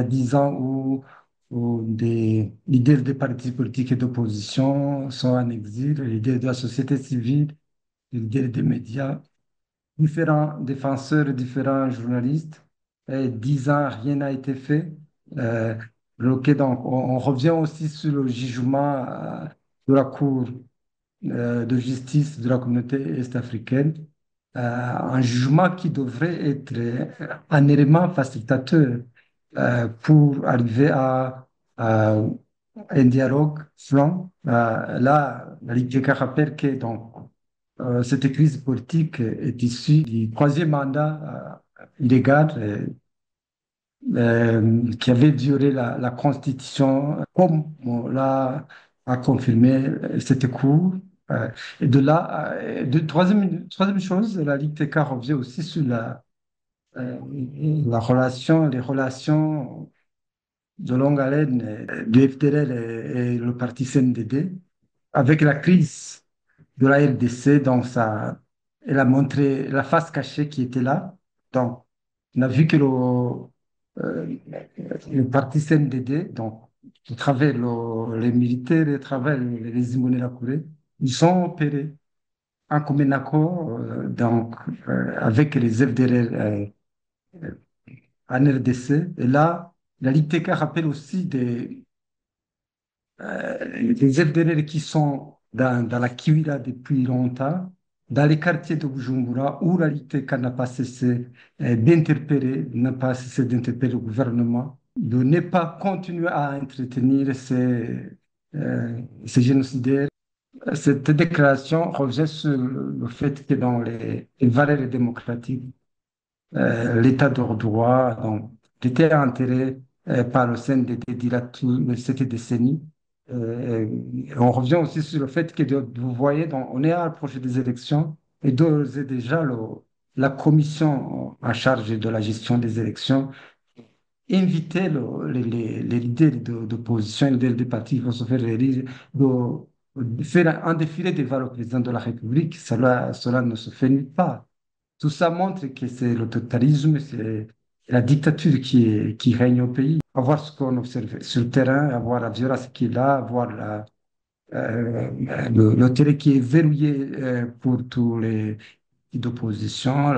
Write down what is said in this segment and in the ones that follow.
a 10 ans où des leaders des partis politiques et d'opposition sont en exil, les leaders de la société civile, les leaders des médias, différents défenseurs, différents journalistes. Et 10 ans, rien n'a été fait. Euh, Bloqué. Donc, on revient aussi sur le jugement de la Cour de justice de la communauté est-africaine, un jugement qui devrait être un élément facilitateur pour arriver à un dialogue franc. Là, la Ligue des rappelle que donc, cette crise politique est issue du troisième mandat illégal qui avait violé la Constitution, comme on l'a a confirmé cette Cour. Euh, et de là, troisième chose, la Ligue TK revient aussi sur euh, les relations de longue haleine du FDLR et le parti CNDD avec la crise de la RDC. Donc, ça, elle a montré la face cachée qui était là. Donc, on a vu que le parti CNDD, donc, à travers les militaires, à travers les Imbonerakure, ils sont opérés en commun accord donc, avec les FDLR en RDC. Et là, la LITECA rappelle aussi des FDLR qui sont dans la Kiwira depuis longtemps, dans les quartiers de Bujumbura, où la LITECA n'a pas cessé n'a pas cessé d'interpeller le gouvernement, de ne pas continuer à entretenir ces génocidaires. Cette déclaration revient sur le fait que dans les valeurs démocratiques, l'état de droit, donc, était enterré par le CNDD cette décennie. On revient aussi sur le fait que vous voyez, donc, on est à l'approche des élections et d'ores et déjà la commission en charge de la gestion des élections invitait les leaders d'opposition, les leaders des partis qui vont se faire élire, de faire un défilé des valeurs au président de la République. Cela ne se fait nulle part. Tout ça montre que c'est le totalitarisme, c'est la dictature qui règne au pays. À voir ce qu'on observe sur le terrain, à voir la violence qu'il y a, à voir le terrain qui est verrouillé pour tous les d'opposition,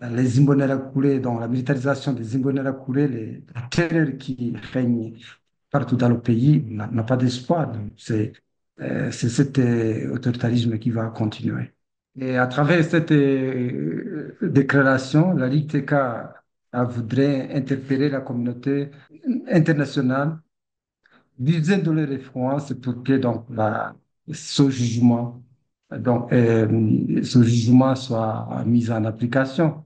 les Imbonerakure, donc la militarisation des Imbonerakure, la terreur qui règne partout dans le pays n'a pas d'espoir. Donc, c'est cet autoritarisme qui va continuer. Et à travers cette déclaration, la Ligue TK voudrait interpeller la communauté internationale, dizaines de leurs influences pour que donc, ce jugement, ce jugement soit mis en application.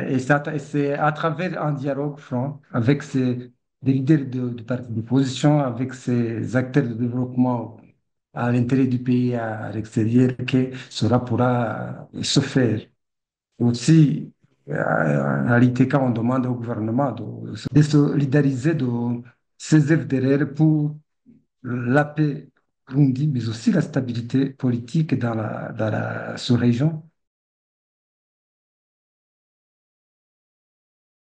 Et c'est à travers un dialogue franc avec des leaders de partis d'opposition, avec ces acteurs de développement à l'intérieur du pays, à l'extérieur, que cela pourra se faire. Aussi, à l'ITK, on demande au gouvernement de solidariser, de saisir derrière pour la paix Burundi, mais aussi la stabilité politique dans la sous-région.